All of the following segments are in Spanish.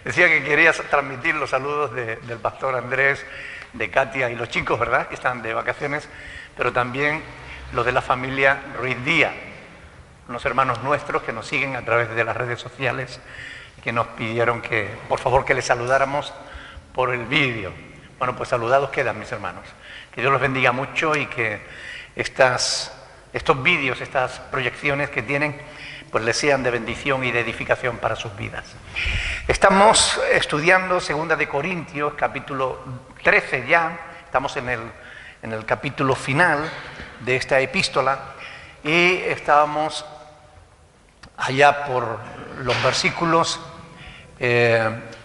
Decía que quería transmitir los saludos del pastor Andrés, de Katia y los chicos, ¿verdad?, que están de vacaciones, pero también los de la familia Ruiz Díaz, unos hermanos nuestros que nos siguen a través de las redes sociales, que nos pidieron que, por favor, que les saludáramos por el vídeo. Bueno, pues saludados quedan, mis hermanos. Que Dios los bendiga mucho y que estos vídeos, estas proyecciones que tienen, pues les sean de bendición y de edificación para sus vidas. Estamos estudiando 2 de Corintios, capítulo 13 ya, estamos en el capítulo final de esta epístola y estábamos allá por los versículos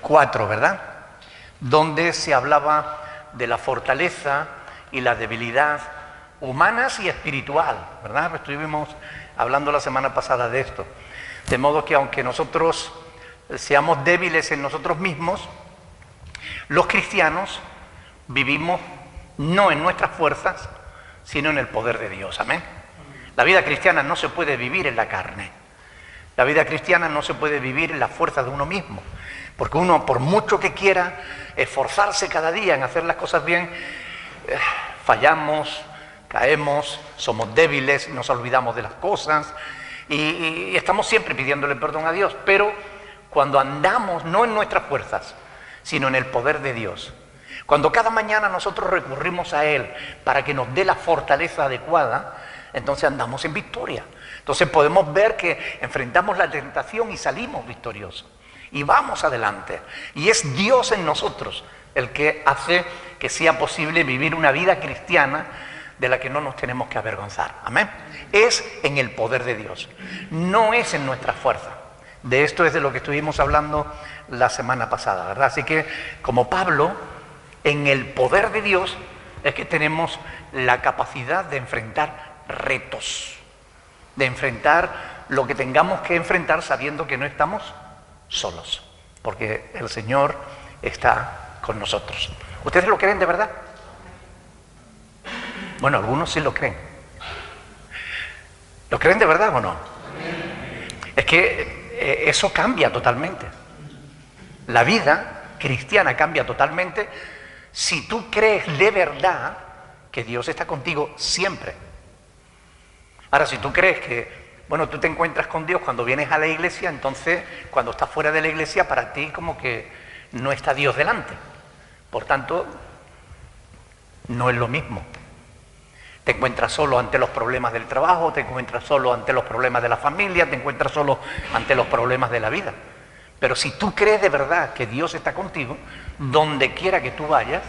4, ¿verdad?, donde se hablaba de la fortaleza y la debilidad humanas y espiritual, ¿verdad? Estuvimos hablando la semana pasada de esto. De modo que aunque nosotros seamos débiles en nosotros mismos, los cristianos vivimos no en nuestras fuerzas, sino en el poder de Dios. Amén. La vida cristiana no se puede vivir en la carne. La vida cristiana no se puede vivir en la fuerza de uno mismo. Porque uno, por mucho que quiera esforzarse cada día en hacer las cosas bien, fallamos, caemos, somos débiles, nos olvidamos de las cosas y estamos siempre pidiéndole perdón a Dios. Pero cuando andamos no en nuestras fuerzas, sino en el poder de Dios, cuando cada mañana nosotros recurrimos a Él para que nos dé la fortaleza adecuada, entonces andamos en victoria. Entonces podemos ver que enfrentamos la tentación y salimos victoriosos. Y vamos adelante. Y es Dios en nosotros el que hace que sea posible vivir una vida cristiana de la que no nos tenemos que avergonzar. Amén. Es en el poder de Dios. No es en nuestra fuerza. De esto es de lo que estuvimos hablando la semana pasada, ¿verdad? Así que, como Pablo, en el poder de Dios es que tenemos la capacidad de enfrentar retos. De enfrentar lo que tengamos que enfrentar sabiendo que no estamos solos, porque el Señor está con nosotros. ¿Ustedes lo creen de verdad? Bueno, algunos sí lo creen. ¿Lo creen de verdad o no? Es que eso cambia totalmente. La vida cristiana cambia totalmente si tú crees de verdad que Dios está contigo siempre. Ahora, si tú crees que bueno, tú te encuentras con Dios cuando vienes a la iglesia, entonces cuando estás fuera de la iglesia para ti como que no está Dios delante. Por tanto, no es lo mismo. Te encuentras solo ante los problemas del trabajo, te encuentras solo ante los problemas de la familia, te encuentras solo ante los problemas de la vida. Pero si tú crees de verdad que Dios está contigo, donde quiera que tú vayas,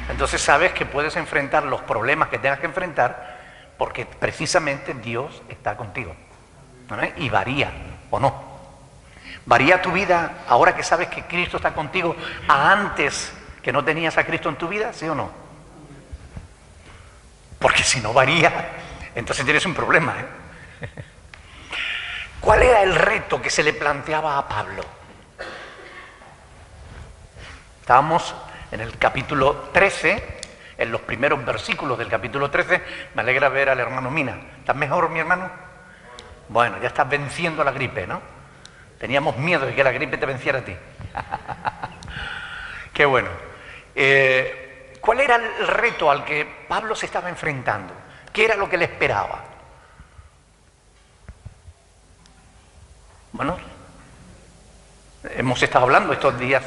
entonces sabes que puedes enfrentar los problemas que tengas que enfrentar, porque precisamente Dios está contigo. ¿Amén? Y varía, ¿o no? ¿Varía tu vida ahora que sabes que Cristo está contigo a antes que no tenías a Cristo en tu vida? ¿Sí o no? Porque si no varía, entonces tienes un problema, ¿eh? ¿Cuál era el reto que se le planteaba a Pablo? Estábamos en el capítulo 13, en los primeros versículos del capítulo 13, me alegra ver al hermano Mina. ¿Estás mejor, mi hermano? Bueno, ya estás venciendo la gripe, ¿no? Teníamos miedo de que la gripe te venciera a ti. Qué bueno. ¿Cuál era el reto al que Pablo se estaba enfrentando? ¿Qué era lo que le esperaba? Bueno, hemos estado hablando estos días.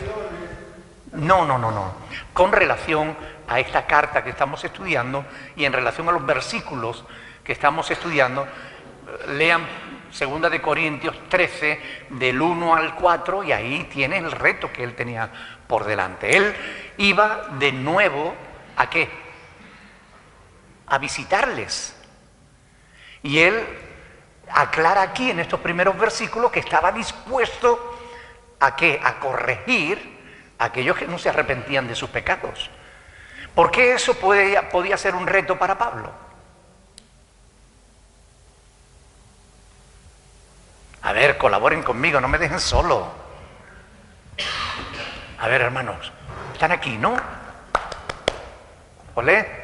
No. Con relación a esta carta que estamos estudiando y en relación a los versículos que estamos estudiando, lean 2 de Corintios 13, del 1 al 4, y ahí tiene el reto que él tenía por delante. Él iba de nuevo, ¿a qué? A visitarles. Y él aclara aquí en estos primeros versículos que estaba dispuesto ¿a qué? A corregir a aquellos que no se arrepentían de sus pecados. ¿Por qué eso podía ser un reto para Pablo? A ver, colaboren conmigo, no me dejen solo. A ver, hermanos, están aquí, ¿no? ¿Olé?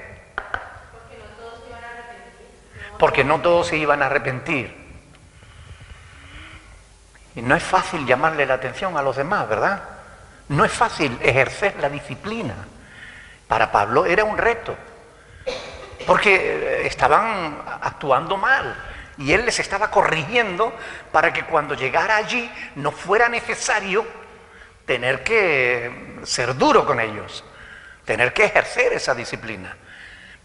Porque no todos se iban a arrepentir. Y no es fácil llamarle la atención a los demás, ¿verdad? No es fácil ejercer la disciplina. Para Pablo era un reto, porque estaban actuando mal y él les estaba corrigiendo para que cuando llegara allí no fuera necesario tener que ser duro con ellos, tener que ejercer esa disciplina.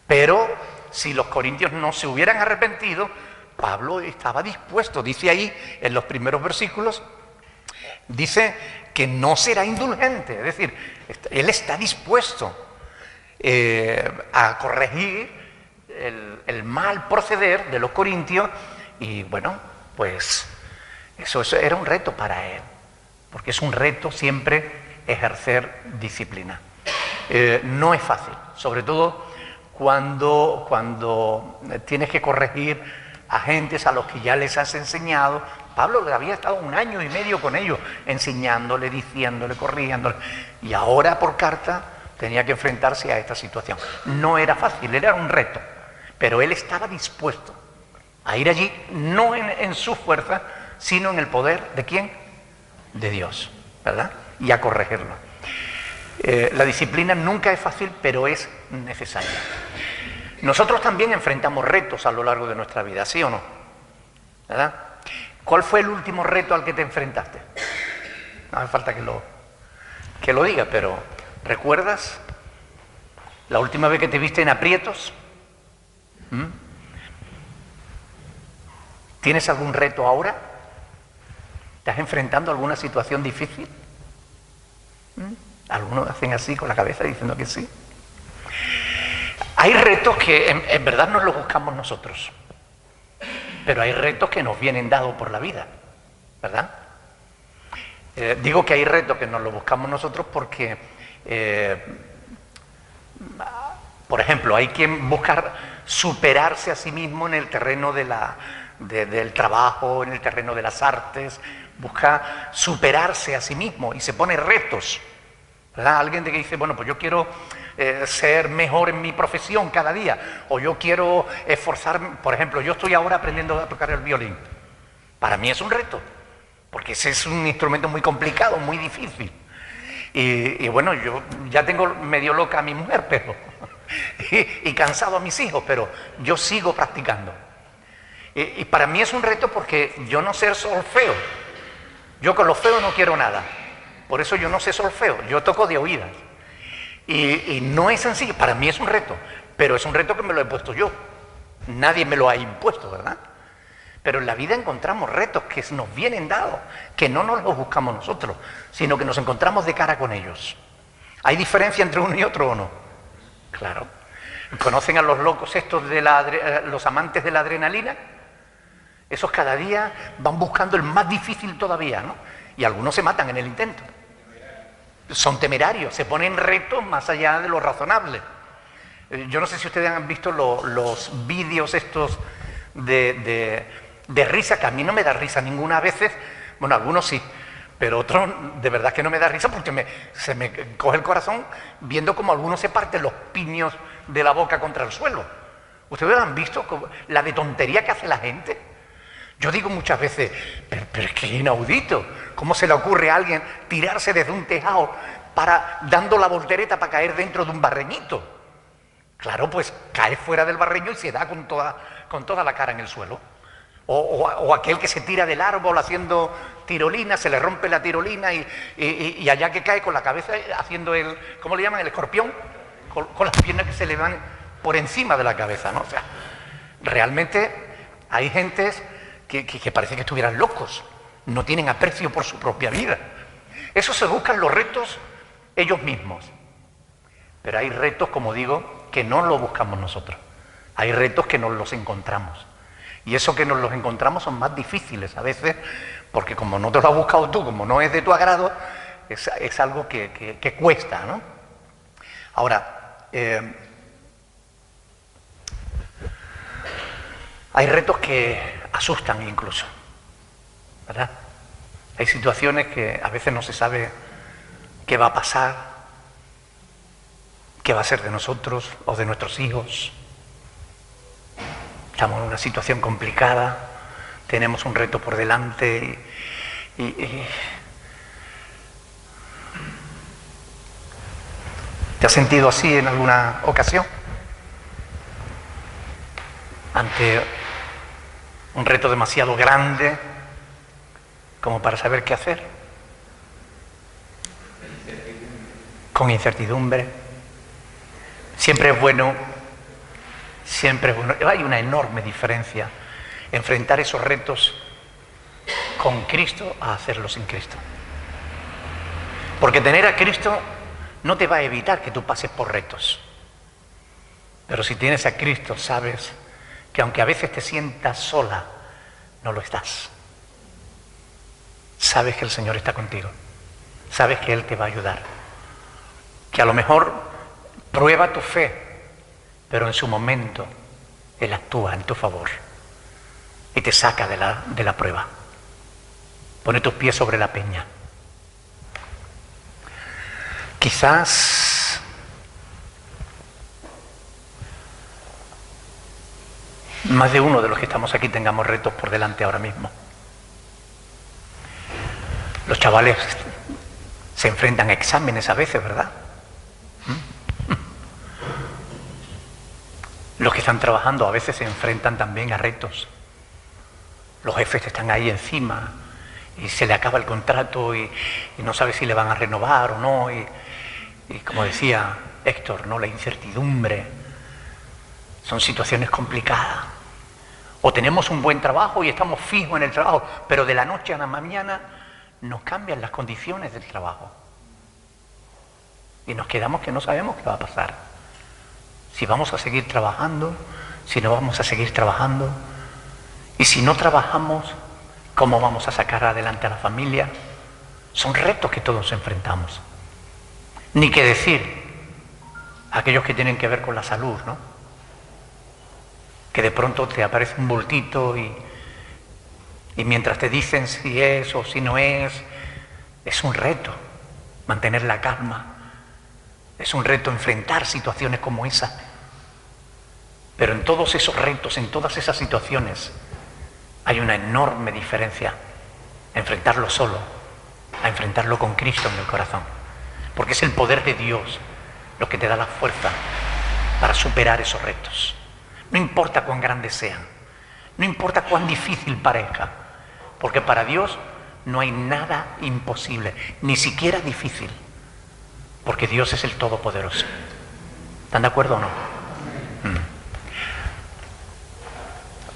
Pero si los corintios no se hubieran arrepentido, Pablo estaba dispuesto, dice ahí en los primeros versículos, dice que no será indulgente, es decir, él está dispuesto a corregir el mal proceder de los corintios y bueno, pues eso era un reto para él, porque es un reto siempre ejercer disciplina. No es fácil, sobre todo cuando tienes que corregir a gentes a los que ya les has enseñado. Pablo había estado 1 año y medio con ellos, enseñándole, diciéndole, corrigiéndole, y ahora por carta tenía que enfrentarse a esta situación. No era fácil, era un reto, pero él estaba dispuesto a ir allí, no en su fuerza, sino en el poder ¿de quién? De Dios, ¿verdad? Y a corregirlo. La disciplina nunca es fácil, pero es necesaria. Nosotros también enfrentamos retos a lo largo de nuestra vida, ¿sí o no? ¿Verdad? ¿Cuál fue el último reto al que te enfrentaste? No hace falta que lo diga, pero ¿recuerdas la última vez que te viste en aprietos? ¿Tienes algún reto ahora? ¿Estás enfrentando alguna situación difícil? Algunos hacen así con la cabeza diciendo que sí. Hay retos que en verdad no los buscamos nosotros, pero hay retos que nos vienen dados por la vida, ¿verdad? Digo que hay retos que nos los buscamos nosotros porque, por ejemplo, hay quien busca superarse a sí mismo en el terreno del trabajo, en el terreno de las artes, busca superarse a sí mismo y se pone retos, ¿verdad? Alguien que dice, bueno, pues yo quiero ser mejor en mi profesión cada día, o yo quiero esforzarme. Por ejemplo, yo estoy ahora aprendiendo a tocar el violín. Para mí es un reto, porque ese es un instrumento muy complicado, muy difícil. Y bueno, yo ya tengo medio loca a mi mujer, pero y cansado a mis hijos, pero yo sigo practicando. Y para mí es un reto porque yo no sé solfeo. Yo con los feos no quiero nada. Por eso yo no sé solfeo, yo toco de oídas. Y no es sencillo, para mí es un reto, pero es un reto que me lo he puesto yo. Nadie me lo ha impuesto, ¿verdad? Pero en la vida encontramos retos que nos vienen dados, que no nos los buscamos nosotros, sino que nos encontramos de cara con ellos. ¿Hay diferencia entre uno y otro o no? Claro. ¿Conocen a los locos estos los amantes de la adrenalina? Esos cada día van buscando el más difícil todavía, ¿no? Y algunos se matan en el intento. Son temerarios, se ponen retos más allá de lo razonable. Yo no sé si ustedes han visto los vídeos estos de risa, que a mí no me da risa ninguna a veces. Bueno, algunos sí, pero otros de verdad que no me da risa porque se me coge el corazón viendo como algunos se parten los piños de la boca contra el suelo. ¿Ustedes han visto la de tontería que hace la gente? Yo digo muchas veces, pero es que es inaudito. ¿Cómo se le ocurre a alguien tirarse desde un tejado dando la voltereta para caer dentro de un barreñito? Claro, pues cae fuera del barreño y se da con toda la cara en el suelo. O aquel que se tira del árbol haciendo tirolina, se le rompe la tirolina y allá que cae con la cabeza haciendo ¿cómo le llaman? El escorpión, con las piernas que se le van por encima de la cabeza, ¿no? O sea, realmente hay gentes que parece que estuvieran locos, no tienen aprecio por su propia vida. Eso se buscan los retos ellos mismos. Pero hay retos, como digo, que no los buscamos nosotros. Hay retos que nos los encontramos. Y eso que nos los encontramos son más difíciles a veces, porque como no te lo has buscado tú, como no es de tu agrado, es algo que cuesta, ¿no? Ahora, hay retos que asustan incluso, ¿verdad? Hay situaciones que a veces no se sabe qué va a pasar, qué va a ser de nosotros o de nuestros hijos. Estamos en una situación complicada, tenemos un reto por delante ¿Te has sentido así en alguna ocasión? Ante un reto demasiado grande como para saber qué hacer. Con incertidumbre. Siempre es bueno, hay una enorme diferencia enfrentar esos retos con Cristo a hacerlo sin Cristo. Porque tener a Cristo no te va a evitar que tú pases por retos. Pero si tienes a Cristo, sabes que aunque a veces te sientas sola, no lo estás. Sabes que el Señor está contigo. Sabes que Él te va a ayudar. Que a lo mejor prueba tu fe, pero en su momento Él actúa en tu favor y te saca de la prueba. Pone tus pies sobre la peña. Quizás más de uno de los que estamos aquí tengamos retos por delante ahora mismo. Los chavales se enfrentan a exámenes a veces, ¿verdad? Los que están trabajando a veces se enfrentan también a retos. Los jefes están ahí encima y se le acaba el contrato y no sabe si le van a renovar o no. Y como decía Héctor, ¿no? La incertidumbre. Son situaciones complicadas. O tenemos un buen trabajo y estamos fijos en el trabajo, pero de la noche a la mañana nos cambian las condiciones del trabajo. Y nos quedamos que no sabemos qué va a pasar. Si vamos a seguir trabajando, si no vamos a seguir trabajando. Y si no trabajamos, ¿cómo vamos a sacar adelante a la familia? Son retos que todos enfrentamos. Ni que decir aquellos que tienen que ver con la salud, ¿no? Que de pronto te aparece un bultito y mientras te dicen si es o si no es un reto mantener la calma, es un reto enfrentar situaciones como esa. Pero en todos esos retos, en todas esas situaciones, hay una enorme diferencia a enfrentarlo solo, a enfrentarlo con Cristo en el corazón. Porque es el poder de Dios lo que te da la fuerza para superar esos retos. No importa cuán grandes sean, no importa cuán difícil parezca, porque para Dios no hay nada imposible, ni siquiera difícil, porque Dios es el Todopoderoso. ¿Están de acuerdo o no?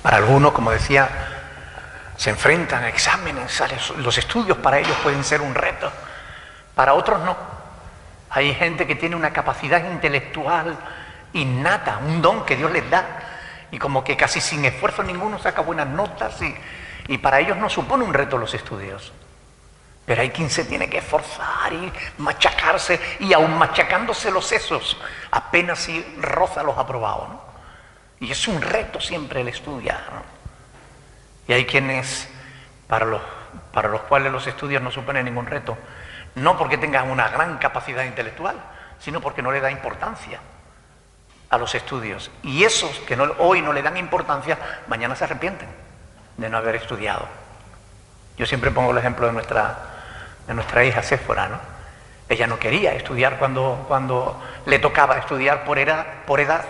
Para algunos, como decía, se enfrentan a exámenes, los estudios para ellos pueden ser un reto, para otros no. Hay gente que tiene una capacidad intelectual innata, un don que Dios les da, y como que casi sin esfuerzo ninguno saca buenas notas, y para ellos no supone un reto los estudios. Pero hay quien se tiene que esforzar y machacarse, y aún machacándose los sesos, apenas si roza los aprobados, ¿no? Y es un reto siempre el estudiar, ¿no? Y hay quienes, para los cuales los estudios no suponen ningún reto, no porque tengan una gran capacidad intelectual, sino porque no le da importancia a los estudios. Y esos que hoy no le dan importancia, mañana se arrepienten de no haber estudiado. Yo siempre pongo el ejemplo de nuestra hija Séfora, ¿no? Ella no quería estudiar cuando le tocaba estudiar por edad.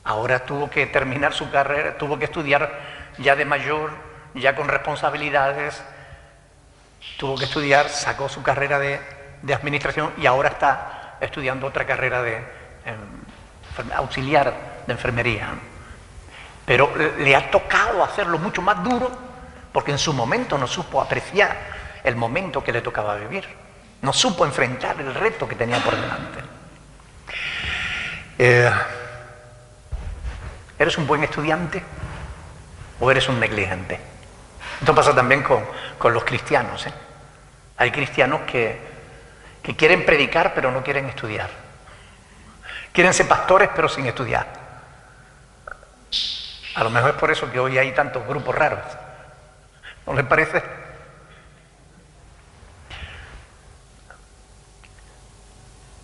Ahora tuvo que terminar su carrera, tuvo que estudiar ya de mayor, ya con responsabilidades. Tuvo que estudiar, sacó su carrera de administración y ahora está estudiando otra carrera de auxiliar de enfermería. Pero le ha tocado hacerlo mucho más duro porque en su momento no supo apreciar el momento que le tocaba vivir. No supo enfrentar el reto que tenía por delante. ¿Eres un buen estudiante o eres un negligente? Esto pasa también con los cristianos, ¿eh? Hay cristianos que quieren predicar pero no quieren estudiar. Quieren ser pastores pero sin estudiar. A lo mejor es por eso que hoy hay tantos grupos raros. ¿No les parece?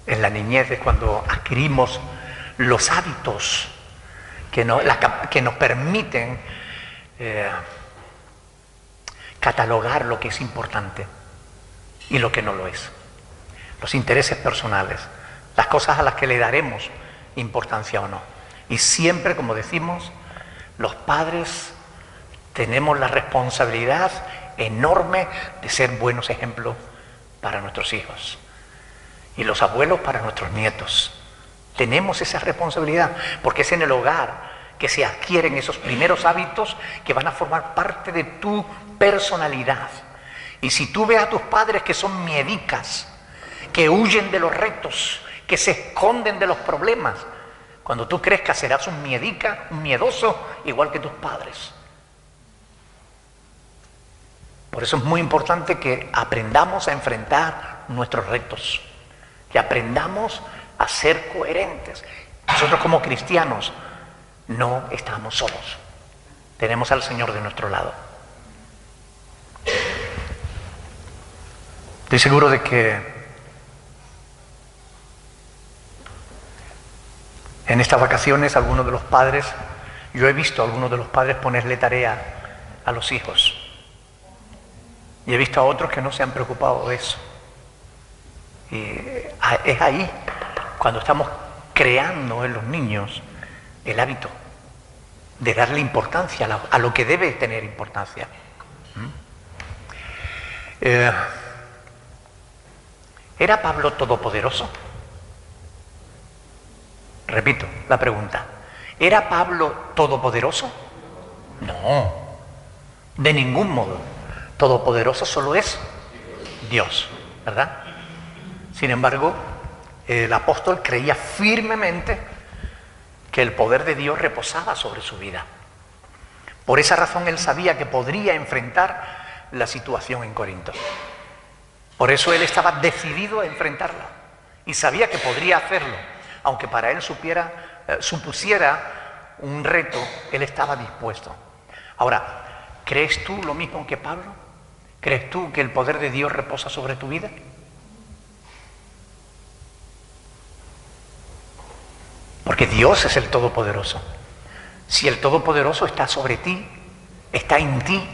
En la niñez es cuando adquirimos los hábitos que nos permiten catalogar lo que es importante y lo que no lo es. Los intereses personales, las cosas a las que le daremos importancia o no. Y siempre, como decimos, los padres tenemos la responsabilidad enorme de ser buenos ejemplos para nuestros hijos. Y los abuelos para nuestros nietos. Tenemos esa responsabilidad, porque es en el hogar que se adquieren esos primeros hábitos que van a formar parte de tu personalidad. Y si tú ves a tus padres que son miedicas, que huyen de los retos, que se esconden de los problemas, cuando tú crezcas serás un miedica, un miedoso, igual que tus padres. Por eso es muy importante que aprendamos a enfrentar nuestros retos, que aprendamos a ser coherentes. Nosotros como cristianos no estamos solos, tenemos al Señor de nuestro lado. Estoy seguro de que en estas vacaciones algunos de los padres, yo he visto a algunos de los padres ponerle tarea a los hijos y he visto a otros que no se han preocupado de eso. Y es ahí cuando estamos creando en los niños el hábito de darle importancia a lo que debe tener importancia. ¿Era Pablo todopoderoso? Repito la pregunta. ¿Era Pablo todopoderoso? No, de ningún modo. Todopoderoso solo es Dios, ¿verdad? Sin embargo, el apóstol creía firmemente que el poder de Dios reposaba sobre su vida. Por esa razón él sabía que podría enfrentar la situación en Corinto. Por eso él estaba decidido a enfrentarla y sabía que podría hacerlo. Aunque para él supusiera un reto, él estaba dispuesto. Ahora, ¿crees tú lo mismo que Pablo? ¿Crees tú que el poder de Dios reposa sobre tu vida? Porque Dios es el Todopoderoso. Si el Todopoderoso está sobre ti, está en ti,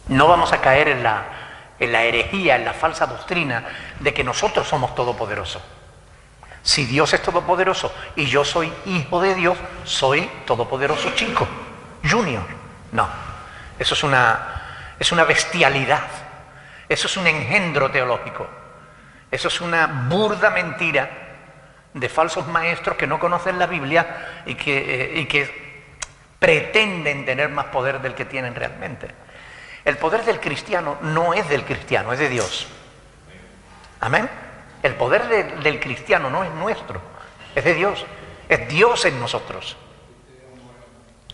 no vamos a caer en la herejía, en la falsa doctrina de que nosotros somos todopoderosos. Si Dios es todopoderoso y yo soy hijo de Dios, soy todopoderoso chico, junior. No, eso es una bestialidad, eso es un engendro teológico, eso es una burda mentira de falsos maestros que no conocen la Biblia y que pretenden tener más poder del que tienen realmente. El poder del cristiano no es del cristiano, es de Dios. Amén. El poder del cristiano no es nuestro, es de Dios. Es Dios en nosotros.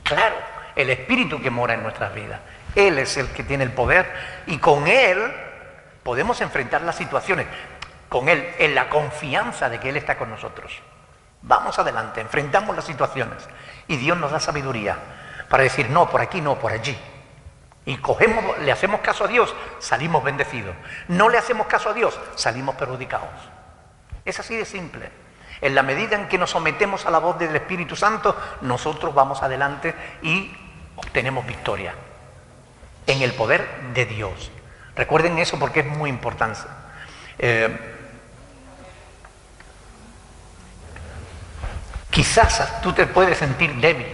Claro, el Espíritu que mora en nuestras vidas. Él es el que tiene el poder y con Él podemos enfrentar las situaciones. Con Él, en la confianza de que Él está con nosotros. Vamos adelante, enfrentamos las situaciones y Dios nos da sabiduría para decir no, por aquí, no, por allí. Y le hacemos caso a Dios, salimos bendecidos. No le hacemos caso a Dios, salimos perjudicados. Es así de simple. En la medida en que nos sometemos a la voz del Espíritu Santo, nosotros vamos adelante y obtenemos victoria. En el poder de Dios. Recuerden eso porque es muy importante. Quizás tú te puedes sentir débil,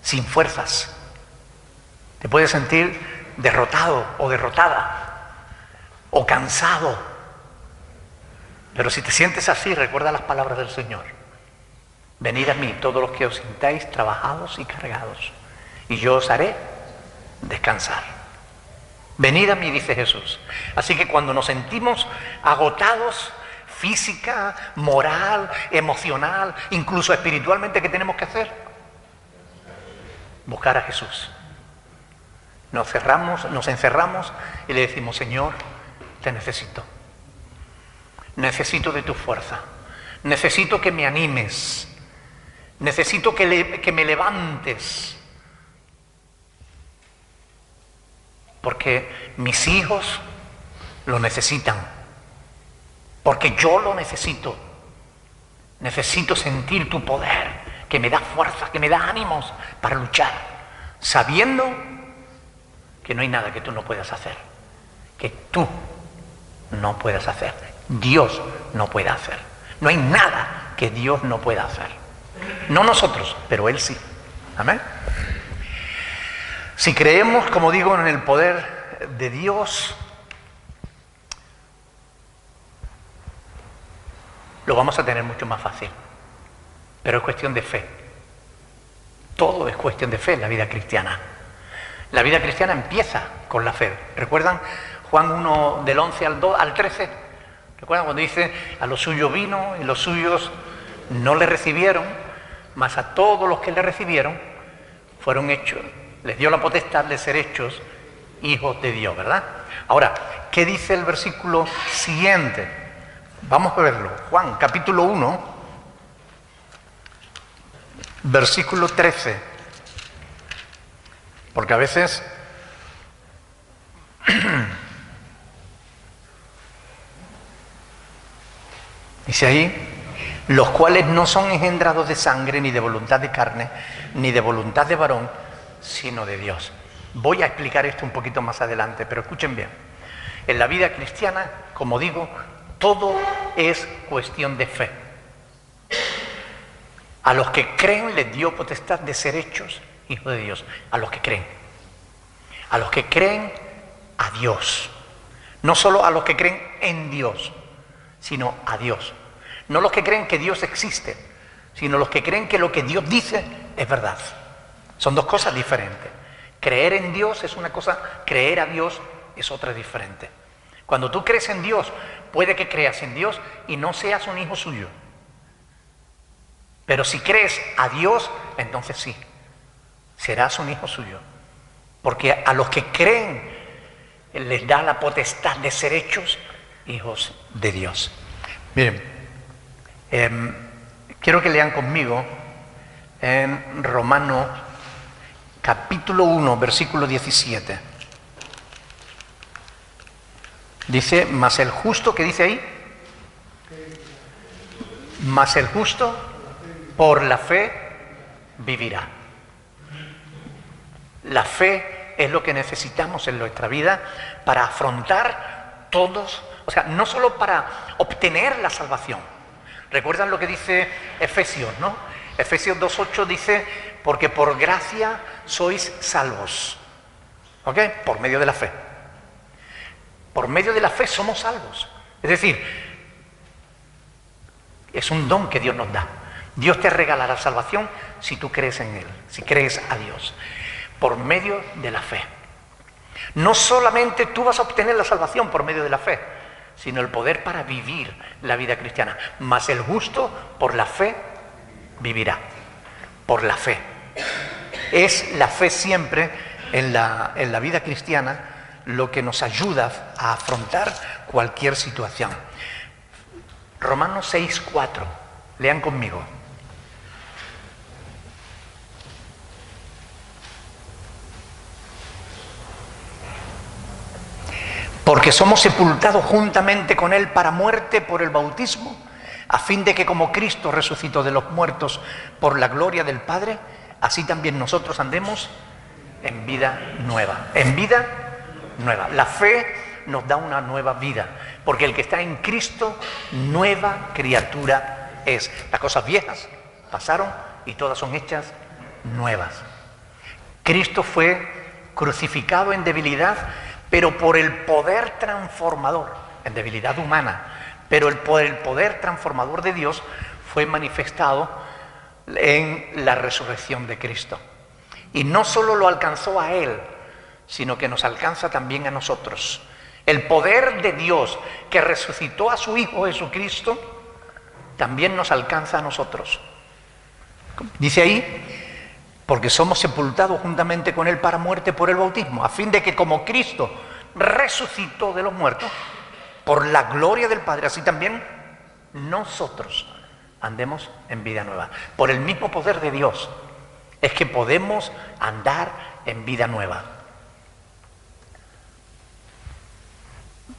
sin fuerzas. Te puedes sentir derrotado o derrotada, o cansado. Pero si te sientes así, recuerda las palabras del Señor. Venid a mí todos los que os sintáis trabajados y cargados, y yo os haré descansar. Venid a mí, dice Jesús. Así que cuando nos sentimos agotados, física, moral, emocional, incluso espiritualmente, ¿qué tenemos que hacer? Buscar a Jesús. Nos encerramos y le decimos, Señor, te necesito. Necesito de tu fuerza. Necesito que me animes. Necesito que me levantes. Porque mis hijos lo necesitan. Porque yo lo necesito. Necesito sentir tu poder, que me da fuerza, que me da ánimos para luchar, sabiendo que no hay nada que tú no puedas hacer, que tú no puedas hacer, Dios no puede hacer. No hay nada que Dios no pueda hacer. No nosotros, pero Él sí. Amén. Si creemos, como digo, en el poder de Dios, lo vamos a tener mucho más fácil. Pero es cuestión de fe. Todo es cuestión de fe en la vida cristiana. La vida cristiana empieza con la fe. ¿Recuerdan Juan 1 del 11 al 13? ¿Recuerdan cuando dice, a los suyos vino y los suyos no le recibieron, mas a todos los que le recibieron fueron hechos, les dio la potestad de ser hechos hijos de Dios, ¿verdad? Ahora, ¿qué dice el versículo siguiente? Vamos a verlo. Juan, capítulo 1, versículo 13. Porque a veces dice ahí, los cuales no son engendrados de sangre, ni de voluntad de carne, ni de voluntad de varón, sino de Dios. Voy a explicar esto un poquito más adelante, pero escuchen bien. En la vida cristiana, como digo, todo es cuestión de fe. A los que creen les dio potestad de ser hechos hijos de Dios. A los que creen. A los que creen a Dios. No solo a los que creen en Dios, sino a Dios. No los que creen que Dios existe, sino los que creen que lo que Dios dice es verdad. Son dos cosas diferentes. Creer en Dios es una cosa, creer a Dios es otra diferente. Cuando tú crees en Dios, puede que creas en Dios y no seas un hijo suyo. Pero si crees a Dios, entonces sí, serás un hijo suyo. Porque a los que creen les da la potestad de ser hechos hijos de Dios. Miren, quiero que lean conmigo en Romanos capítulo 1, versículo 17. Dice, mas el justo, ¿qué dice ahí? Mas el justo por la fe vivirá. La fe es lo que necesitamos en nuestra vida para afrontar todos, o sea, no solo para obtener la salvación. ¿Recuerdan lo que dice Efesios, no? Efesios 2:8 dice, porque por gracia sois salvos. ¿Ok? Por medio de la fe. Por medio de la fe somos salvos. Es decir, es un don que Dios nos da. Dios te regalará salvación si tú crees en Él, si crees a Dios. Por medio de la fe. No solamente tú vas a obtener la salvación por medio de la fe, sino el poder para vivir la vida cristiana. Mas el justo por la fe vivirá. Por la fe. Es la fe siempre en la vida cristiana lo que nos ayuda a afrontar cualquier situación. Romanos 6:4. Lean conmigo. Porque somos sepultados juntamente con Él para muerte por el bautismo, a fin de que como Cristo resucitó de los muertos por la gloria del Padre, así también nosotros andemos en vida nueva. En vida nueva. La fe nos da una nueva vida, porque el que está en Cristo, nueva criatura es. Las cosas viejas pasaron y todas son hechas nuevas. Cristo fue crucificado en debilidad, pero por el poder transformador, en debilidad humana, pero el poder transformador de Dios fue manifestado en la resurrección de Cristo. Y no solo lo alcanzó a Él, sino que nos alcanza también a nosotros. El poder de Dios que resucitó a su Hijo Jesucristo, también nos alcanza a nosotros. Dice ahí, porque somos sepultados juntamente con Él para muerte por el bautismo, a fin de que como Cristo resucitó de los muertos, por la gloria del Padre, así también nosotros andemos en vida nueva. Por el mismo poder de Dios es que podemos andar en vida nueva.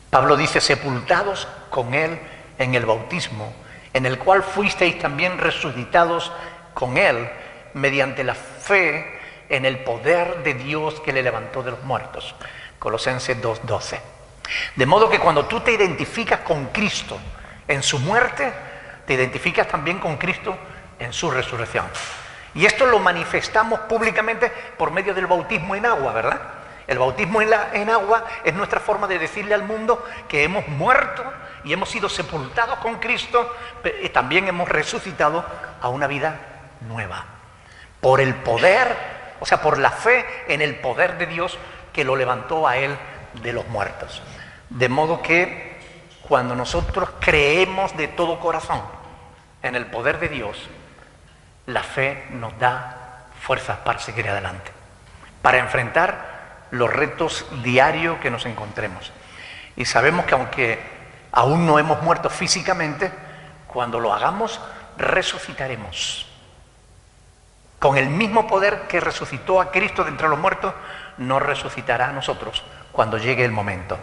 Pablo dice, sepultados con Él en el bautismo, en el cual fuisteis también resucitados con Él, mediante la fe en el poder de Dios que le levantó de los muertos. Colosenses 2:12. De modo que cuando tú te identificas con Cristo en su muerte, te identificas también con Cristo en su resurrección. Y esto lo manifestamos públicamente por medio del bautismo en agua, ¿verdad? El bautismo en agua es nuestra forma de decirle al mundo que hemos muerto y hemos sido sepultados con Cristo, y también hemos resucitado a una vida nueva. Por el poder, o sea, por la fe en el poder de Dios que lo levantó a Él de los muertos. De modo que cuando nosotros creemos de todo corazón en el poder de Dios, la fe nos da fuerzas para seguir adelante, para enfrentar los retos diarios que nos encontremos. Y sabemos que aunque aún no hemos muerto físicamente, cuando lo hagamos, resucitaremos. Con el mismo poder que resucitó a Cristo de entre los muertos, nos resucitará a nosotros cuando llegue el momento.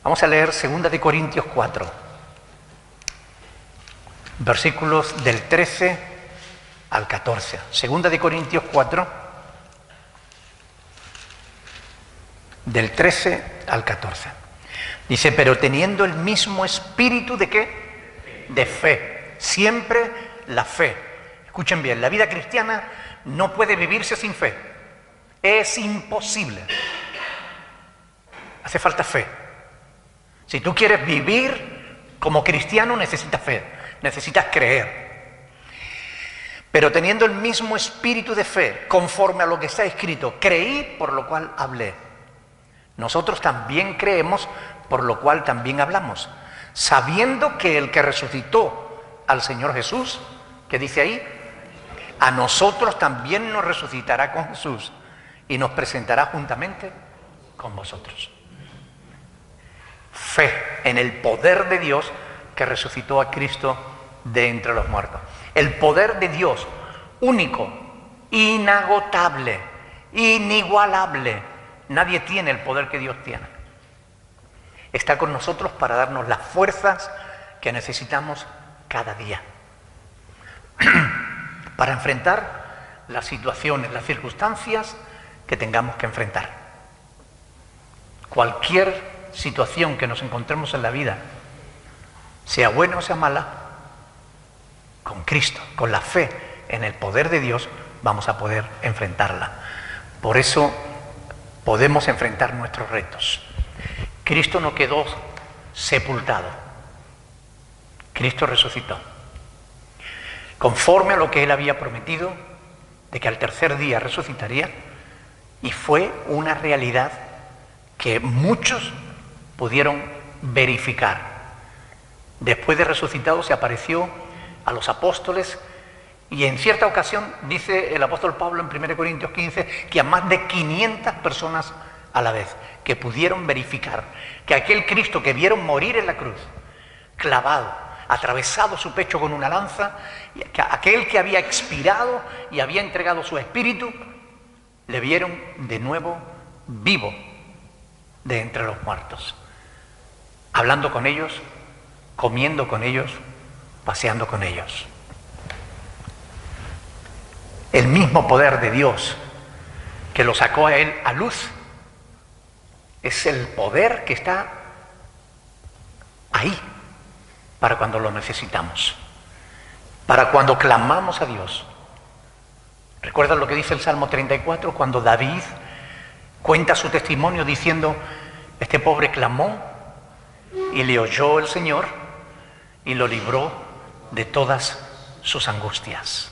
Vamos a leer 2 Corintios 4, versículos del 13 al 14. 2 Corintios 4, del 13 al 14. Dice, pero teniendo el mismo espíritu ¿de qué? De fe. Siempre la fe. Escuchen bien, la vida cristiana no puede vivirse sin fe. Es imposible. Hace falta fe. Si tú quieres vivir como cristiano, necesitas fe, necesitas creer. Pero teniendo el mismo espíritu de fe, conforme a lo que está escrito, creí, por lo cual hablé. Nosotros también creemos, por lo cual también hablamos, sabiendo que el que resucitó al Señor Jesús, ¿qué dice ahí? A nosotros también nos resucitará con Jesús y nos presentará juntamente con vosotros. Fe en el poder de Dios que resucitó a Cristo de entre los muertos. El poder de Dios, único, inagotable, inigualable. Nadie tiene el poder que Dios tiene. Está con nosotros para darnos las fuerzas que necesitamos cada día. Para enfrentar las situaciones, las circunstancias que tengamos que enfrentar. Cualquier situación que nos encontremos en la vida, sea buena o sea mala, con Cristo, con la fe en el poder de Dios, vamos a poder enfrentarla. Por eso podemos enfrentar nuestros retos. Cristo no quedó sepultado. Cristo resucitó. Conforme a lo que Él había prometido, de que al tercer día resucitaría, y fue una realidad que muchos pudieron verificar. Después de resucitado se apareció a los apóstoles y en cierta ocasión, dice el apóstol Pablo en 1 Corintios 15, que a más de 500 personas a la vez, que pudieron verificar que aquel Cristo que vieron morir en la cruz, clavado, atravesado su pecho con una lanza, que aquel que había expirado y había entregado su espíritu, le vieron de nuevo vivo de entre los muertos, hablando con ellos, comiendo con ellos, paseando con ellos. El mismo poder de Dios que lo sacó a Él a luz es el poder que está ahí para cuando lo necesitamos, para cuando clamamos a Dios. ¿Recuerdan lo que dice el Salmo 34 cuando David cuenta su testimonio diciendo, este pobre clamó y le oyó el Señor y lo libró de todas sus angustias?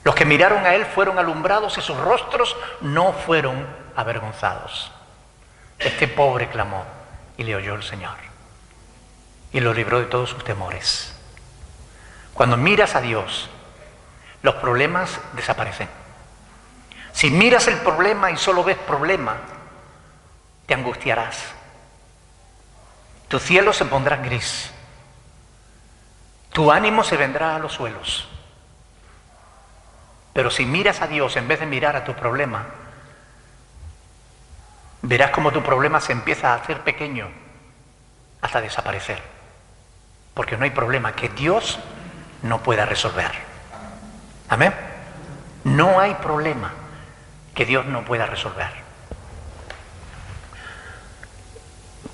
Los que miraron a Él fueron alumbrados y sus rostros no fueron avergonzados. Este pobre clamó y le oyó el Señor y lo libró de todos sus temores. Cuando miras a Dios, los problemas desaparecen. Si miras el problema y solo ves problema, te angustiarás. Tu cielo se pondrá gris. Tu ánimo se vendrá a los suelos. Pero si miras a Dios en vez de mirar a tu problema, verás cómo tu problema se empieza a hacer pequeño hasta desaparecer. Porque no hay problema que Dios no pueda resolver. ¿Amén? No hay problema que Dios no pueda resolver.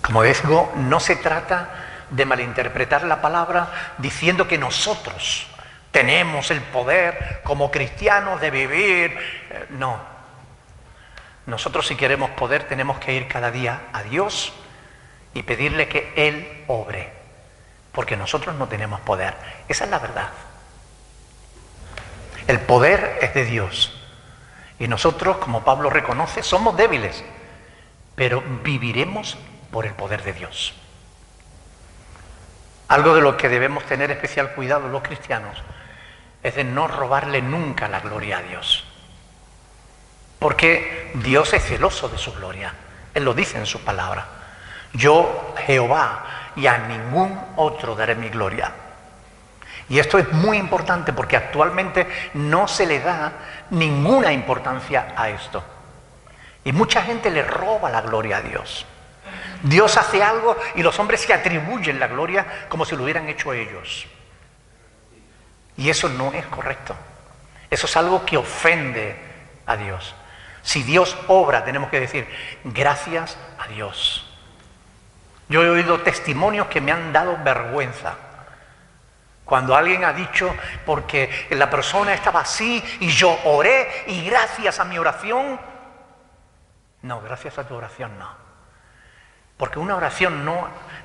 Como digo, no se trata de malinterpretar la palabra diciendo que nosotros tenemos el poder como cristianos de vivir. No. Nosotros, si queremos poder, tenemos que ir cada día a Dios y pedirle que Él obre, porque nosotros no tenemos poder. Esa es la verdad. El poder es de Dios. Y nosotros, como Pablo reconoce, somos débiles, pero viviremos por el poder de Dios. Algo de lo que debemos tener especial cuidado los cristianos es de no robarle nunca la gloria a Dios. Porque Dios es celoso de su gloria. Él lo dice en su palabra. Yo, Jehová, y a ningún otro daré mi gloria. Y esto es muy importante porque actualmente no se le da ninguna importancia a esto. Y mucha gente le roba la gloria a Dios. Dios hace algo y los hombres se atribuyen la gloria como si lo hubieran hecho ellos. Y eso no es correcto. Eso es algo que ofende a Dios. Si Dios obra, tenemos que decir gracias a Dios. Yo he oído testimonios que me han dado vergüenza. Cuando alguien ha dicho, porque la persona estaba así y yo oré y gracias a mi oración. No, gracias a tu oración no. Porque una oración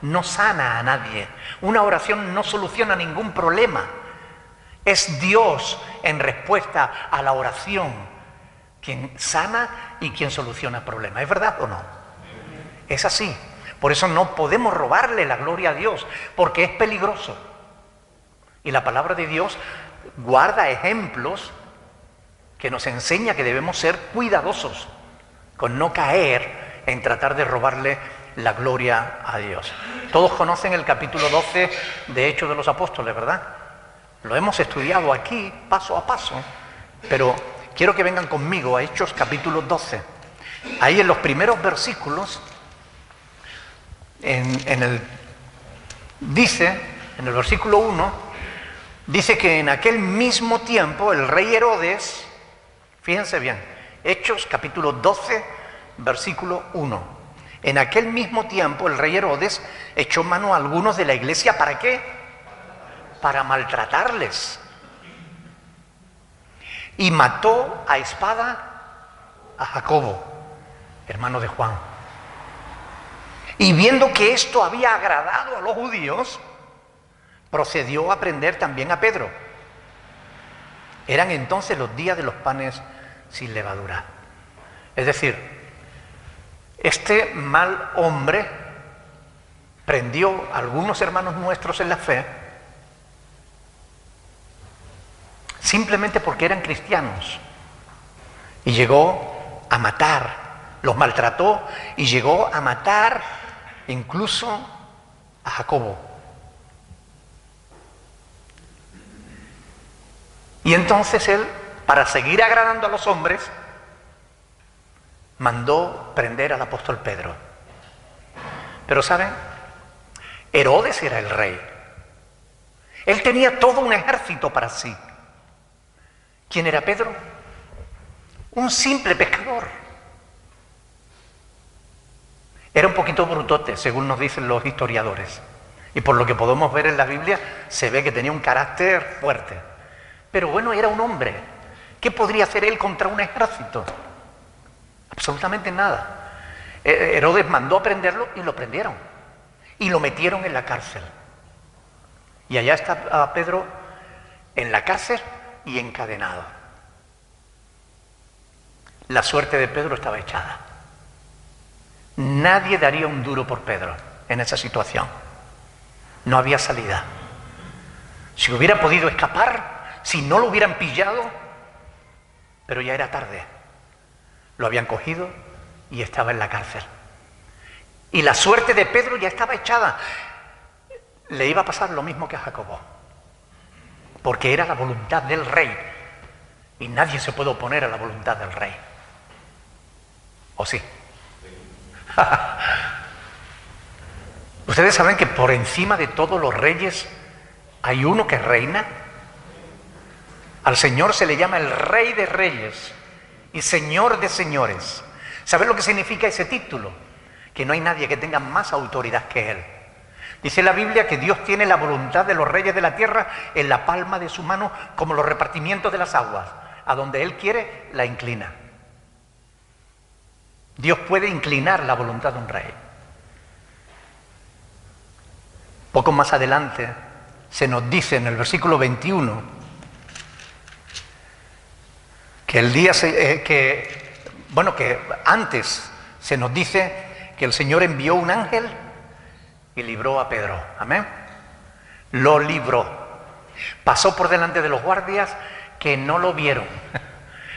no sana a nadie. Una oración no soluciona ningún problema. Es Dios en respuesta a la oración quien sana y quien soluciona problemas. ¿Es verdad o no? Es así. Por eso no podemos robarle la gloria a Dios, porque es peligroso. Y la palabra de Dios guarda ejemplos que nos enseña que debemos ser cuidadosos con no caer en tratar de robarle la gloria a Dios. Todos conocen el capítulo 12 de Hechos de los Apóstoles, ¿verdad? Lo hemos estudiado aquí paso a paso, pero quiero que vengan conmigo a Hechos capítulo 12. Ahí en los primeros versículos, dice, en el versículo 1, dice que en aquel mismo tiempo el rey Herodes, fíjense bien, Hechos capítulo 12, versículo 1. En aquel mismo tiempo el rey Herodes echó mano a algunos de la iglesia, ¿para qué? Para maltratarles. Y mató a espada a Jacobo, hermano de Juan. Y viendo que esto había agradado a los judíos, procedió a prender también a Pedro. Eran entonces los días de los panes sin levadura. Es decir, este mal hombre prendió a algunos hermanos nuestros en la fe simplemente porque eran cristianos y llegó a matar, los maltrató y llegó a matar incluso a Jacobo. Y entonces él, para seguir agradando a los hombres, mandó prender al apóstol Pedro. Pero ¿saben? Herodes era el rey. Él tenía todo un ejército para sí. ¿Quién era Pedro? Un simple pescador. Era un poquito brutote, según nos dicen los historiadores. Y por lo que podemos ver en la Biblia, se ve que tenía un carácter fuerte. Pero bueno, era un hombre. ¿Qué podría hacer él contra un ejército? Absolutamente nada. Herodes mandó a prenderlo y lo prendieron. Y lo metieron en la cárcel. Y allá está Pedro en la cárcel y encadenado. La suerte de Pedro estaba echada. Nadie daría un duro por Pedro en esa situación. No había salida. Si hubiera podido escapar, si no lo hubieran pillado, pero ya era tarde. Lo habían cogido y estaba en la cárcel. Y la suerte de Pedro ya estaba echada. Le iba a pasar lo mismo que a Jacobo, porque era la voluntad del rey. Y nadie se puede oponer a la voluntad del rey. ¿O sí? Ustedes saben que por encima de todos los reyes hay uno que reina. Al Señor se le llama el Rey de Reyes y Señor de Señores. ¿Sabes lo que significa ese título? Que no hay nadie que tenga más autoridad que Él. Dice la Biblia que Dios tiene la voluntad de los reyes de la tierra en la palma de su mano, como los repartimientos de las aguas. A donde Él quiere, la inclina. Dios puede inclinar la voluntad de un rey. Poco más adelante se nos dice en el versículo 21 que que antes se nos dice que el Señor envió un ángel y libró a Pedro. Amén. Lo libró. Pasó por delante de los guardias que no lo vieron.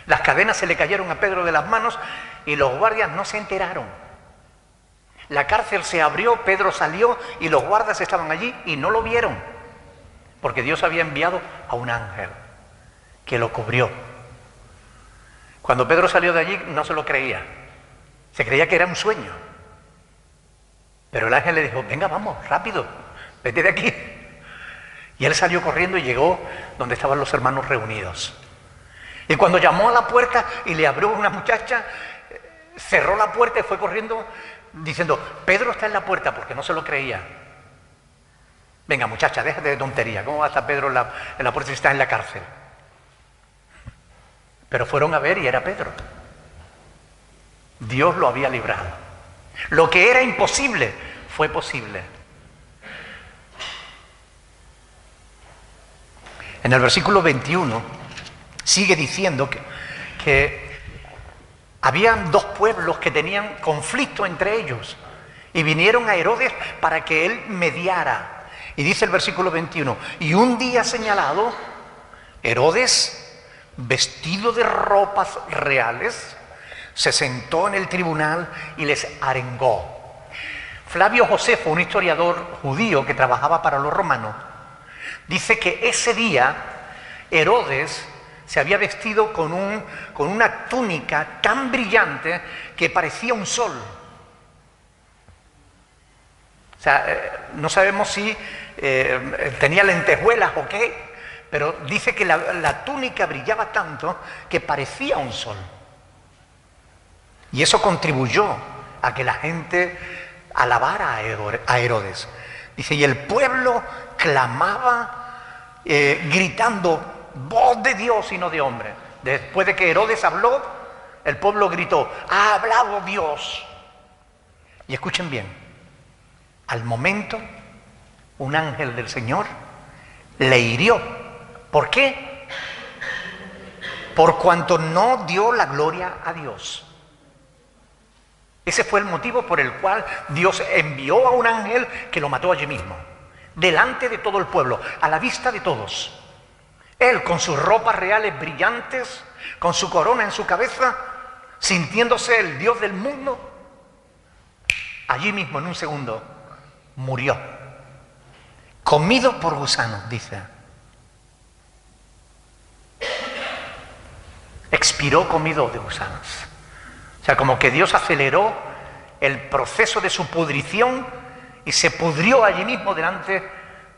Las cadenas se le cayeron a Pedro de las manos y los guardias no se enteraron. La cárcel se abrió, Pedro salió y los guardias estaban allí y no lo vieron. Porque Dios había enviado a un ángel que lo cubrió. Cuando Pedro salió de allí no se lo creía. Se creía que era un sueño. Pero el ángel le dijo, venga, vamos, rápido, vete de aquí. Y él salió corriendo y llegó donde estaban los hermanos reunidos. Y cuando llamó a la puerta y le abrió una muchacha, cerró la puerta y fue corriendo diciendo, Pedro está en la puerta, porque no se lo creía. Venga, muchacha, déjate de tontería, ¿cómo va a estar Pedro en la puerta si está en la cárcel? Pero fueron a ver y era Pedro. Dios lo había librado. Lo que era imposible fue posible. En el versículo 21 sigue diciendo que habían dos pueblos que tenían conflicto entre ellos y vinieron a Herodes para que él mediara. Y dice el versículo 21, y un día señalado, Herodes, vestido de ropas reales, se sentó en el tribunal y les arengó. Flavio Josefo, un historiador judío que trabajaba para los romanos, dice que ese día Herodes se había vestido con una túnica tan brillante que parecía un sol. O sea, no sabemos si tenía lentejuelas o qué, pero dice que la túnica brillaba tanto que parecía un sol. Y eso contribuyó a que la gente alabara a Herodes. Dice, y el pueblo clamaba gritando, voz de Dios y no de hombre. Después de que Herodes habló, el pueblo gritó, ha hablado Dios. Y escuchen bien, al momento un ángel del Señor le hirió. ¿Por qué? Por cuanto no dio la gloria a Dios. Ese fue el motivo por el cual Dios envió a un ángel que lo mató allí mismo, delante de todo el pueblo, a la vista de todos. Él, con sus ropas reales brillantes, con su corona en su cabeza, sintiéndose el Dios del mundo, allí mismo en un segundo murió, comido por gusanos, dice. Expiró comido de gusanos. O sea, como que Dios aceleró el proceso de su pudrición y se pudrió allí mismo delante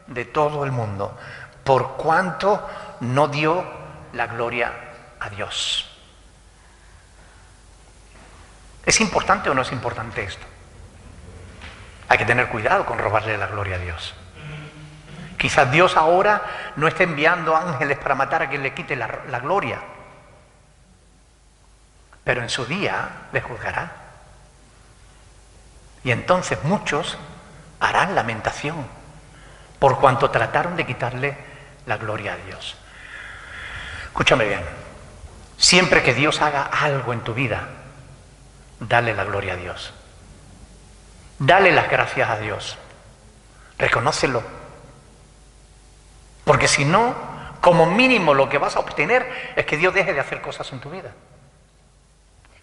de todo el mundo, por cuanto no dio la gloria a Dios. ¿Es importante o no es importante esto? Hay que tener cuidado con robarle la gloria a Dios. Quizás Dios ahora no esté enviando ángeles para matar a quien le quite la gloria, pero en su día le juzgará. Y entonces muchos harán lamentación por cuanto trataron de quitarle la gloria a Dios. Escúchame bien, siempre que Dios haga algo en tu vida, dale la gloria a Dios. Dale las gracias a Dios. Reconócelo. Porque si no, como mínimo lo que vas a obtener es que Dios deje de hacer cosas en tu vida.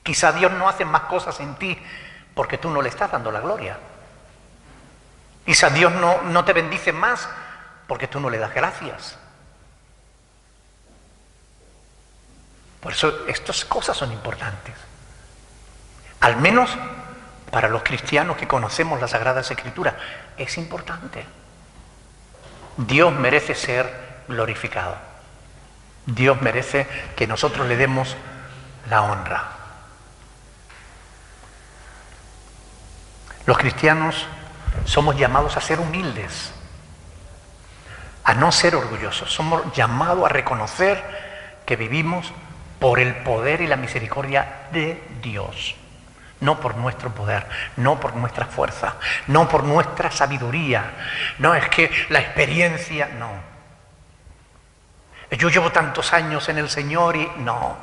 Quizá Dios no hace más cosas en ti porque tú no le estás dando la gloria. Quizá Dios no te bendice más porque tú no le das gracias. Por eso estas cosas son importantes. Al menos para los cristianos que conocemos las Sagradas Escrituras, es importante. Dios merece ser glorificado. Dios merece que nosotros le demos la honra. Los cristianos somos llamados a ser humildes, a no ser orgullosos. Somos llamados a reconocer que vivimos por el poder y la misericordia de Dios. No por nuestro poder, no por nuestra fuerza, no por nuestra sabiduría. No es que la experiencia, no. Yo llevo tantos años en el Señor y no.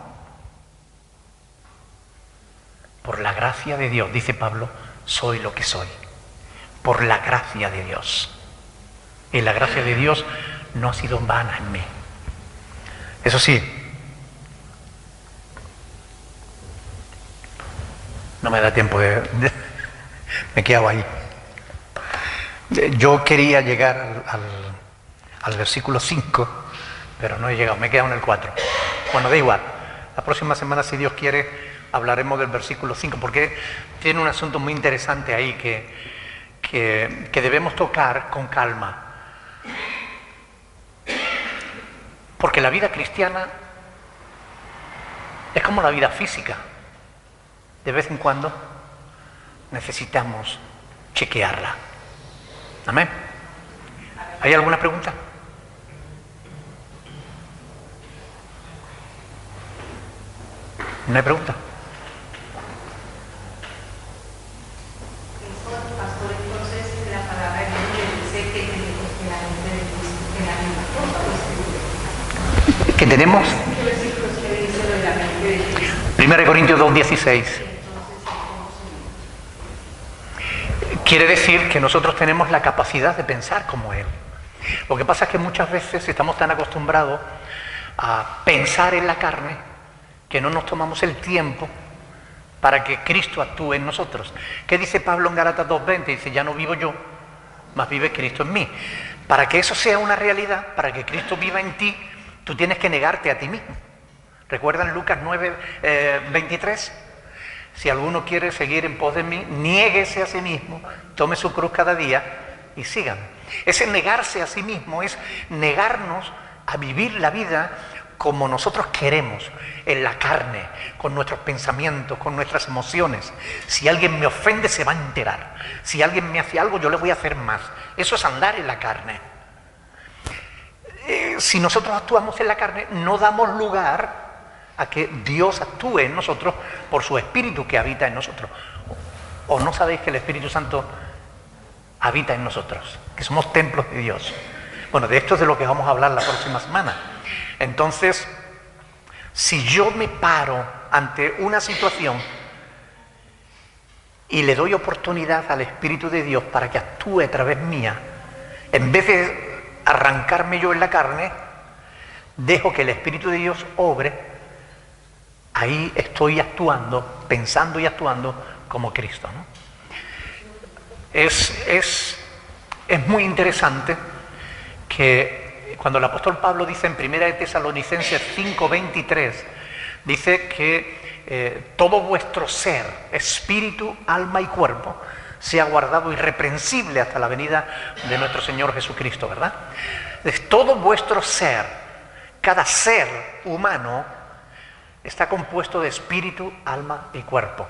Por la gracia de Dios, dice Pablo, soy lo que soy. Por la gracia de Dios. Y la gracia de Dios no ha sido vana en mí. Eso sí, no me da tiempo me quedo ahí. Yo quería llegar al versículo 5, pero no he llegado, me he quedado en el 4. Bueno, da igual. La próxima semana, si Dios quiere, hablaremos del versículo 5, porque tiene un asunto muy interesante ahí que debemos tocar con calma. Porque la vida cristiana es como la vida física. De vez en cuando necesitamos chequearla. ¿Amén? ¿Hay alguna pregunta? ¿No hay pregunta? Pastor, entonces la palabra de Dios dice que tenemos que la mente de Cristo, que la misma cosa, ¿Qué tenemos? ¿qué versículos que dice lo de la mente de Cristo? 1 Corintios 2:16. Quiere decir que nosotros tenemos la capacidad de pensar como Él. Lo que pasa es que muchas veces estamos tan acostumbrados a pensar en la carne que no nos tomamos el tiempo para que Cristo actúe en nosotros. ¿Qué dice Pablo en Gálatas 2:20? Dice, ya no vivo yo, mas vive Cristo en mí. Para que eso sea una realidad, para que Cristo viva en ti, tú tienes que negarte a ti mismo. ¿Recuerdan Lucas 9:23? Si alguno quiere seguir en pos de mí, niéguese a sí mismo, tome su cruz cada día y sígame. Ese negarse a sí mismo es negarnos a vivir la vida como nosotros queremos, en la carne, con nuestros pensamientos, con nuestras emociones. Si alguien me ofende, se va a enterar. Si alguien me hace algo, yo le voy a hacer más. Eso es andar en la carne. Si nosotros actuamos en la carne, no damos lugar a que Dios actúe en nosotros por su Espíritu que habita en nosotros. ¿O no sabéis que el Espíritu Santo habita en nosotros? Que somos templos de Dios. Bueno, de esto es de lo que vamos a hablar la próxima semana. Entonces, si yo me paro ante una situación y le doy oportunidad al Espíritu de Dios para que actúe a través mía, en vez de arrancarme yo en la carne, dejo que el Espíritu de Dios obre. Ahí estoy actuando, pensando y actuando como Cristo, ¿no? Es muy interesante que cuando el apóstol Pablo dice en 1 de Tesalonicenses 5:23, dice que todo vuestro ser, espíritu, alma y cuerpo, sea guardado irreprensible hasta la venida de nuestro Señor Jesucristo, ¿verdad? Es todo vuestro ser, cada ser humano, está compuesto de espíritu, alma y cuerpo.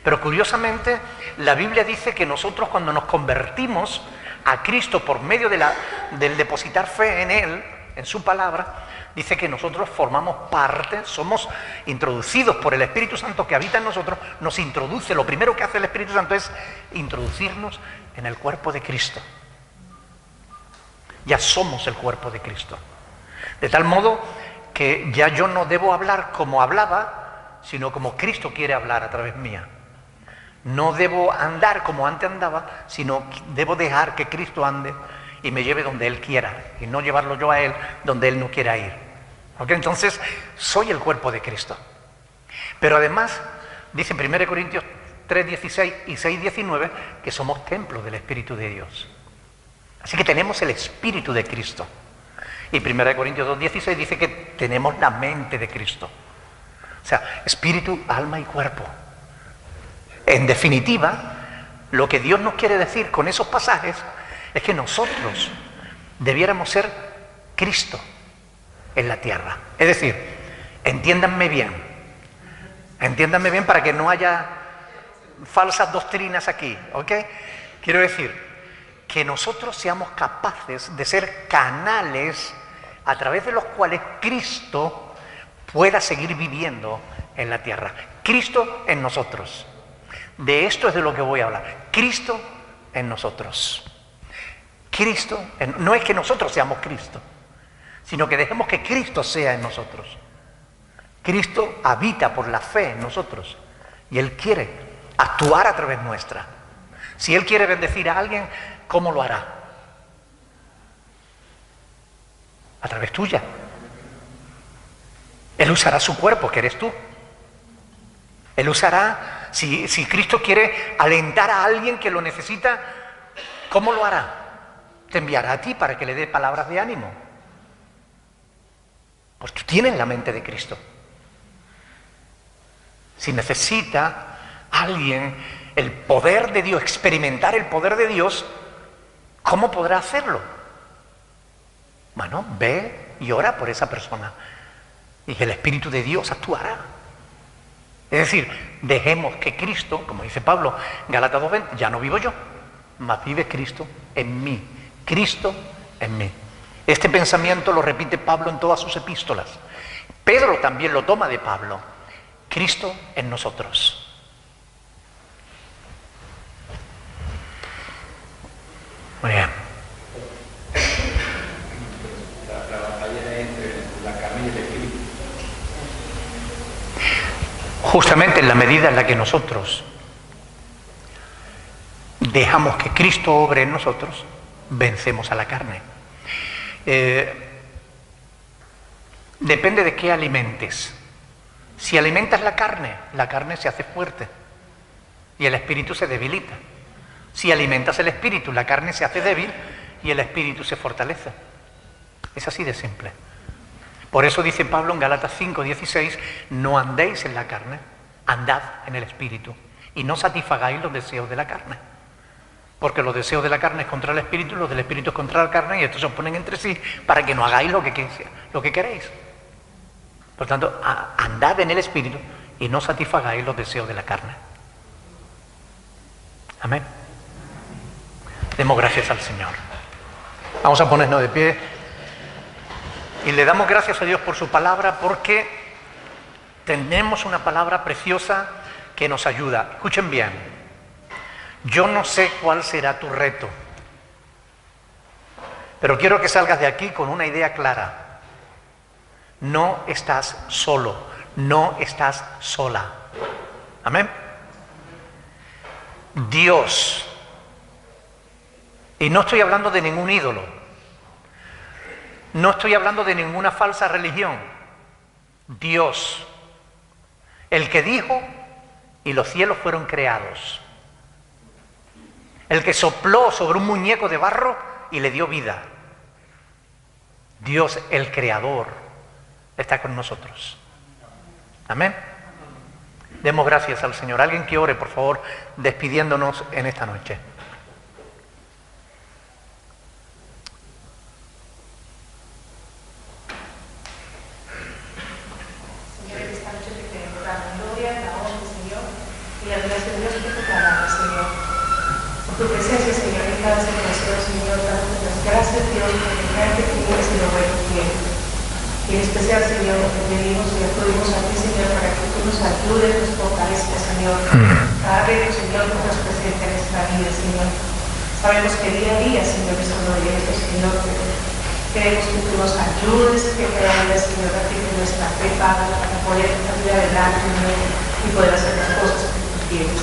Pero curiosamente, la Biblia dice que nosotros cuando nos convertimos a Cristo por medio del depositar fe en Él, en su palabra, dice que nosotros formamos parte, somos introducidos por el Espíritu Santo que habita en nosotros, nos introduce, lo primero que hace el Espíritu Santo es introducirnos en el cuerpo de Cristo. Ya somos el cuerpo de Cristo. De tal modo que ya yo no debo hablar como hablaba, sino como Cristo quiere hablar a través mía. No debo andar como antes andaba, sino debo dejar que Cristo ande y me lleve donde Él quiera, y no llevarlo yo a Él donde Él no quiera ir. ¿Ok? Entonces, soy el cuerpo de Cristo. Pero además, dice en 1 Corintios 3:16 y 6:19, que somos templos del Espíritu de Dios. Así que tenemos el Espíritu de Cristo. Y 1 Corintios 2:16 dice que tenemos la mente de Cristo. O sea, espíritu, alma y cuerpo. En definitiva, lo que Dios nos quiere decir con esos pasajes es que nosotros debiéramos ser Cristo. en la tierra. Es decir, entiéndanme bien para que no haya falsas doctrinas aquí, ¿ok? Quiero decir, que nosotros seamos capaces de ser canales a través de los cuales Cristo pueda seguir viviendo en la tierra. Cristo en nosotros. De esto es de lo que voy a hablar. Cristo en nosotros. No es que nosotros seamos Cristo, sino que dejemos que Cristo sea en nosotros. Cristo habita por la fe en nosotros y Él quiere actuar a través nuestra. Si Él quiere bendecir a alguien, ¿cómo lo hará? A través tuya. Él usará su cuerpo, que eres tú. Él usará, si Cristo quiere alentar a alguien que lo necesita, ¿cómo lo hará? Te enviará a ti para que le dé palabras de ánimo. Pues tú tienes la mente de Cristo. Si necesita alguien el poder de Dios, experimentar el poder de Dios, ¿cómo podrá hacerlo? Bueno, ve y ora por esa persona y el Espíritu de Dios actuará. Es decir, dejemos que Cristo, como dice Pablo, Gálatas 2:20, ya no vivo yo, mas vive Cristo en mí. Cristo en mí. Este pensamiento lo repite Pablo en todas sus epístolas. Pedro también lo toma de Pablo. Cristo en nosotros. Muy bien. La batalla entre la carne y el espíritu. Justamente en la medida en la que nosotros dejamos que Cristo obre en nosotros, vencemos a la carne. Depende de qué alimentes. Si alimentas la carne se hace fuerte y el espíritu se debilita. Si alimentas el espíritu, la carne se hace débil y el espíritu se fortalece. Es así de simple. Por eso dice Pablo en Gálatas 5:16, no andéis en la carne, andad en el espíritu y no satisfagáis los deseos de la carne. Porque los deseos de la carne es contra el espíritu, los del espíritu es contra la carne y estos se oponen entre sí para que no hagáis lo que queréis. Por tanto, andad en el espíritu y no satisfagáis los deseos de la carne. Amén. Demos gracias al Señor. Vamos a ponernos de pie y le damos gracias a Dios por su palabra, porque tenemos una palabra preciosa que nos ayuda. Escuchen bien, yo no sé cuál será tu reto, pero quiero que salgas de aquí con una idea clara. No estás solo, no estás sola. Amén. Dios, y no estoy hablando de ningún ídolo, no estoy hablando de ninguna falsa religión. Dios, el que dijo y los cielos fueron creados, el que sopló sobre un muñeco de barro y le dio vida. Dios, el creador, está con nosotros. Amén. Demos gracias al Señor. Alguien que ore, por favor, despidiéndonos en esta noche. Señor, en esta noche te queremos dar la gloria, la honra, Señor, y la gracia de Dios por tu palabra, Señor. Por tu presencia, Señor, en cada situación, Señor, dándote las gracias, Dios, por el gran que tienes y lo bueno que tienes. Y en especial, Señor, te pedimos y acudimos a ti, Señor, para que tú nos ayudes, nos fortalezcas, Señor. Cada reto, Señor, que nos presenta en nuestra vida, Señor. Sabemos que día a día, Señor, estamos leyendo, Señor, pero queremos que tú nos ayudes, que te Señor, a ti que nuestra fe, Padre, para poder salir adelante, Señor, y poder hacer las cosas que tú quieres.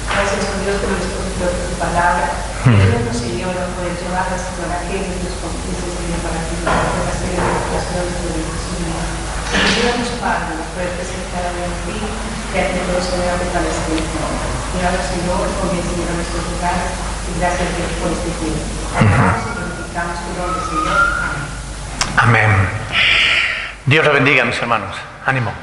Gracias, Dios, por tu palabra. Ayúdanos, Señor, a poder llevarla, Señor, a aquellos que nos confiesen, Señor, para que nos pueda hacer la educación de Dios, Señor. Ayúdanos, Padre, a poder presentar a ti, que a ti todo se vea fortalecido. Y ahora, Señor, comienza, Señor, a nuestros lugares, y gracias, Dios, por este tiempo. Glorificamos tu nombre, Señor. Amén. Dios le bendiga, mis hermanos. Ánimo.